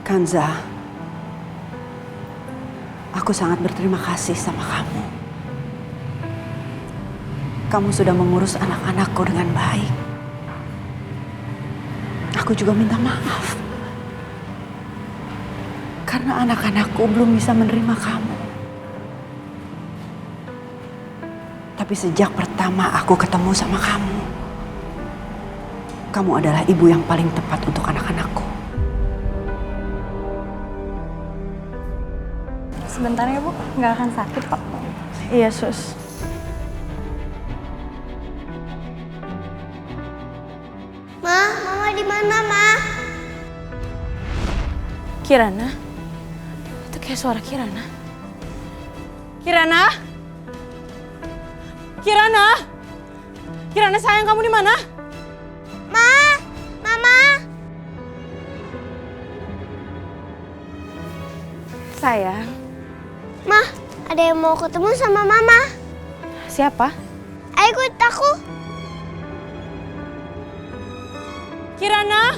Kanza, aku sangat berterima kasih sama kamu. Kamu sudah mengurus anak-anakku dengan baik. Aku juga minta maaf. Karena anak-anakku belum bisa menerima kamu. Tapi sejak pertama aku ketemu sama kamu, kamu adalah ibu yang paling tepat untuk anak-anakku. Sebentar ya Bu, nggak akan sakit kok. Iya, Sus. Ma, Mama di mana, Ma? Kirana? Itu kayak suara Kirana. Kirana? Kirana? Kirana sayang, kamu di mana? Ma, Mama. Sayang. Ma, ada yang mau ketemu sama Mama. Siapa? Ayo ikut aku. Kirana?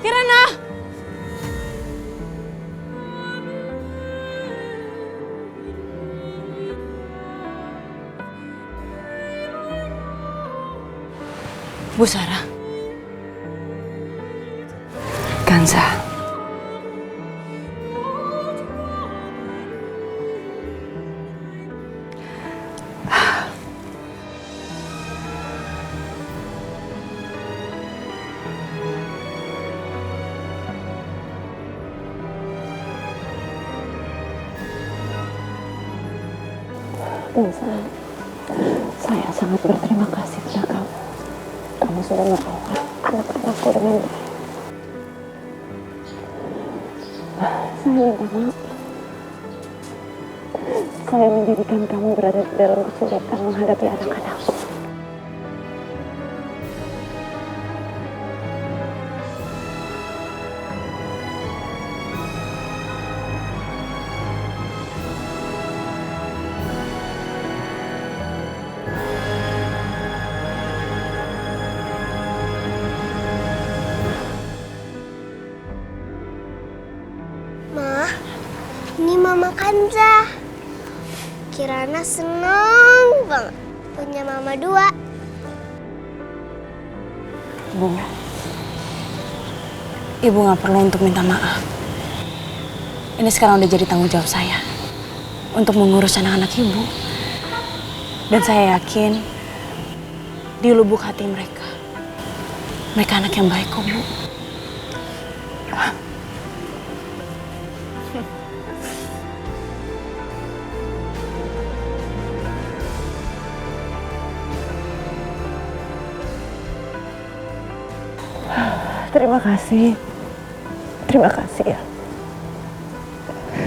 Kirana? Bu Sarah. Kanza. Kanza, saya sangat berterima kasih pada kamu. Kamu sudah merawat anak-anakku dengan baik. Saya minta maaf. Saya menjadikan kamu berada di dalam kesulitan menghadapi anak-anakku. Ma, ini Mama Kanza. Kirana seneng banget punya Mama dua. Bu, Ibu nggak perlu untuk minta maaf. Ini sekarang udah jadi tanggung jawab saya untuk mengurus anak-anak Ibu. Dan saya yakin di lubuk hati mereka anak yang baik kok, Bu. Terima kasih. Terima kasih ya.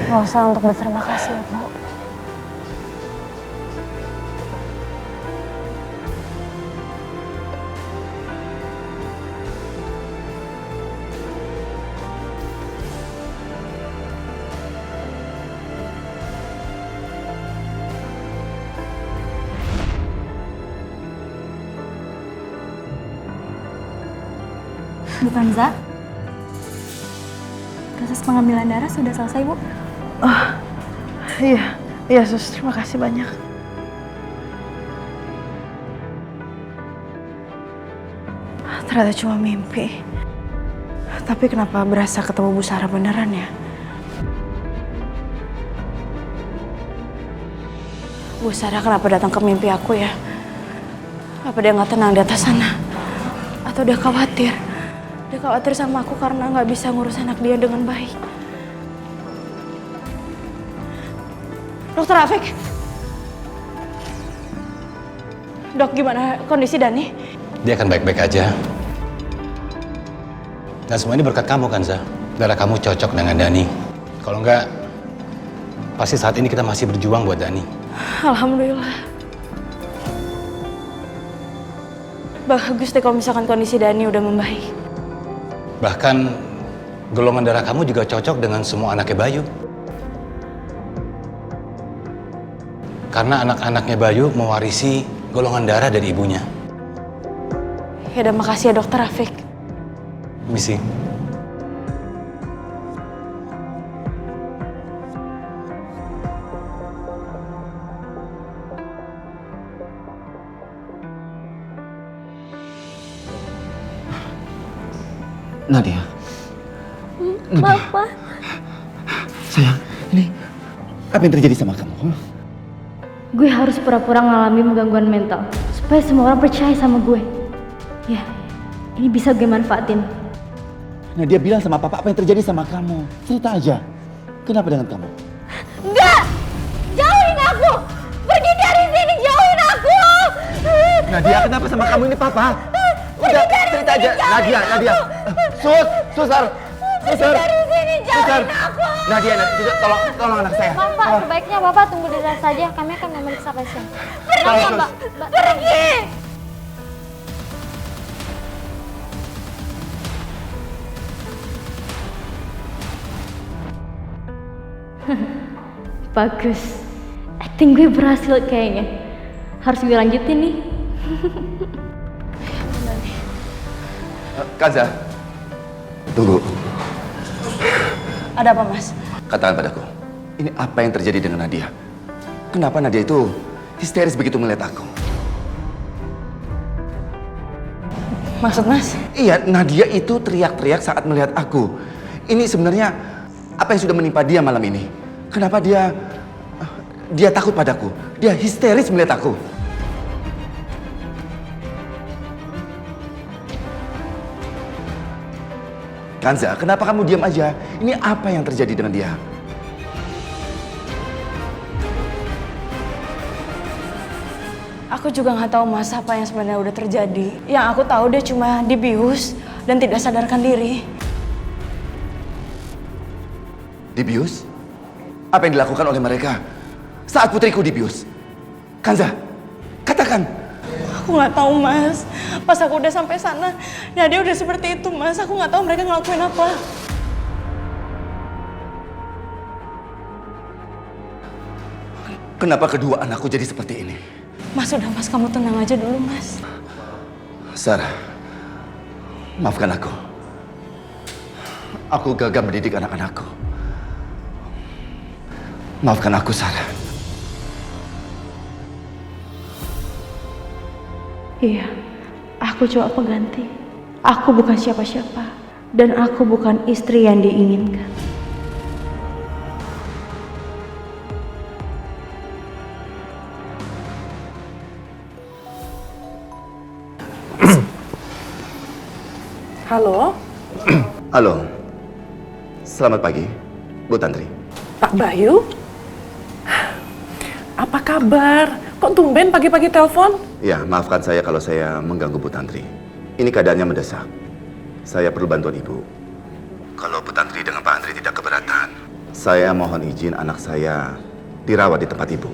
Nggak usah untuk berterima kasih, Bu. Bu Kanza, proses pengambilan darah sudah selesai, Bu. Iya Sus, terima kasih banyak. Ternyata cuma mimpi. Tapi kenapa berasa ketemu Bu Sarah beneran ya? Bu Sarah kenapa datang ke mimpi aku ya? Apa dia nggak tenang di atas sana? Atau dia khawatir? Dia khawatir sama aku karena nggak bisa ngurus anak dia dengan baik. Dokter Afik. Dok, gimana kondisi Dani? Dia akan baik-baik aja. Dan semua ini berkat kamu, Kanza. Darah kamu cocok dengan Dani. Kalau enggak, pasti saat ini kita masih berjuang buat Dani. Alhamdulillah. Bagus deh kalau misalkan kondisi Dani udah membaik. Bahkan golongan darah kamu juga cocok dengan semua anaknya Bayu. Karena anak-anaknya Bayu mewarisi golongan darah dari ibunya. Ya udah, makasih ya Dokter Afik. Misi. Nadia. Nadia. Papa. Sayang, ini apa yang terjadi sama kamu? Gue harus pura-pura ngalamin gangguan mental supaya semua orang percaya sama gue. Ya, ini bisa gue manfaatin. Nadia bilang sama papa apa yang terjadi sama kamu. Cerita aja. Kenapa dengan kamu? Enggak! Jauhin aku! Pergi dari sini, jauhin aku! Nadia, kenapa sama kamu ini papa? Udah, cerita aja. Nadia. Susar. Dari sini, jauhin aku! Nadia, tolong anak saya. Maaf Pak, sebaiknya Bapak tunggu di luar saja. Kami akan memeriksa pasien. Pergi! Pergi! Bagus. Acting gue berhasil kayaknya. Harus gue lanjutin nih. Kanza, tunggu. Ada apa, Mas? Katakan padaku, ini apa yang terjadi dengan Nadia? Kenapa Nadia itu histeris begitu melihat aku? Maksud Mas? Iya, Nadia itu teriak-teriak saat melihat aku. Ini sebenarnya apa yang sudah menimpa dia malam ini? Kenapa dia takut padaku? Dia histeris melihat aku. Kanza, kenapa kamu diam aja? Ini apa yang terjadi dengan dia? Aku juga nggak tahu Mas apa yang sebenarnya udah terjadi. Yang aku tahu dia cuma dibius dan tidak sadarkan diri. Dibius? Apa yang dilakukan oleh mereka saat putriku dibius? Kanza, katakan. Aku nggak tahu Mas. Pas aku udah sampai sana, ya dia udah seperti itu Mas. Aku nggak tahu mereka ngelakuin apa. Kenapa kedua anakku jadi seperti ini? Mas udah Mas, kamu tenang aja dulu Mas. Sarah, maafkan aku. Aku gagal mendidik anak-anakku. Maafkan aku, Sarah. Iya, aku cuma pengganti. Aku bukan siapa-siapa. Dan aku bukan istri yang diinginkan. Halo, Halo. Selamat pagi, Bu Tantri. Pak Bayu? Apa kabar? Kok tumben pagi-pagi telepon? Ya, maafkan saya kalau saya mengganggu Bu Tantri. Ini keadaannya mendesak. Saya perlu bantuan Ibu. Kalau Bu Tantri dengan Pak Andri tidak keberatan, saya mohon izin anak saya dirawat di tempat Ibu.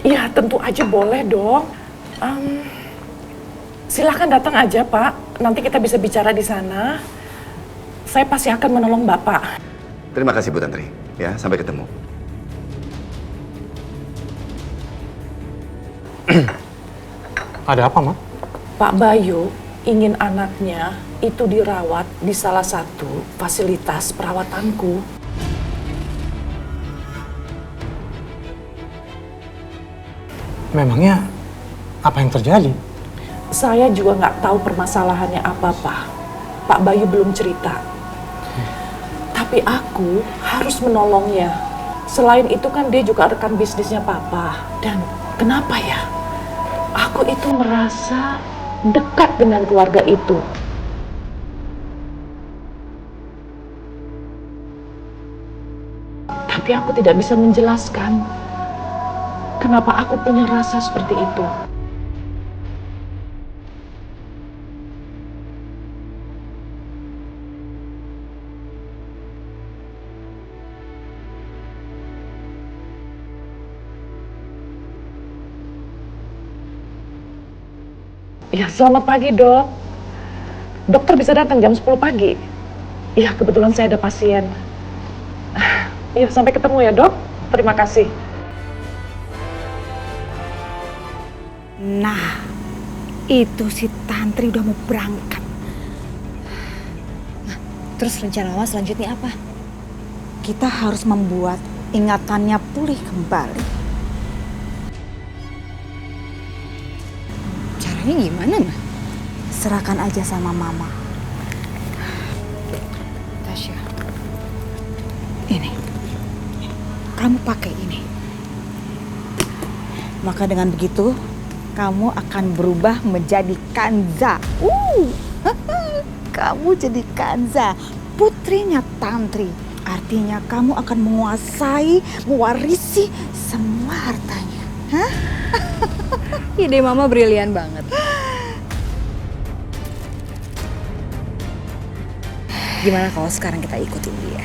Ya tentu aja boleh dong. Silahkan datang aja Pak. Nanti kita bisa bicara di sana. Saya pasti akan menolong Bapak. Terima kasih Bu Tantri. Ya, sampai ketemu. Ada apa, Mak? Pak Bayu ingin anaknya itu dirawat di salah satu fasilitas perawatanku. Memangnya apa yang terjadi? Saya juga nggak tahu permasalahannya apa, Pak. Pak Bayu belum cerita. Tapi aku harus menolongnya. Selain itu kan dia juga rekan bisnisnya Papa. Dan kenapa ya? Aku itu merasa dekat dengan keluarga itu. Tapi aku tidak bisa menjelaskan kenapa aku punya rasa seperti itu. Ya, selamat pagi, Dok. Dokter bisa datang jam 10 pagi. Ya, kebetulan saya ada pasien. Ya, sampai ketemu ya, Dok. Terima kasih. Nah, itu si Tantri udah mau berangkat. Nah, terus rencana Mama selanjutnya apa? Kita harus membuat ingatannya pulih kembali. Caranya gimana, Nah? Serahkan aja sama Mama. kamu pakai ini. Maka dengan begitu, kamu akan berubah menjadi Kanza. Kamu jadi Kanza, putrinya Tantri. Artinya kamu akan menguasai, mewarisi semua hartanya. Hah? Ide Mama brilian banget. Gimana kalau sekarang kita ikutin dia?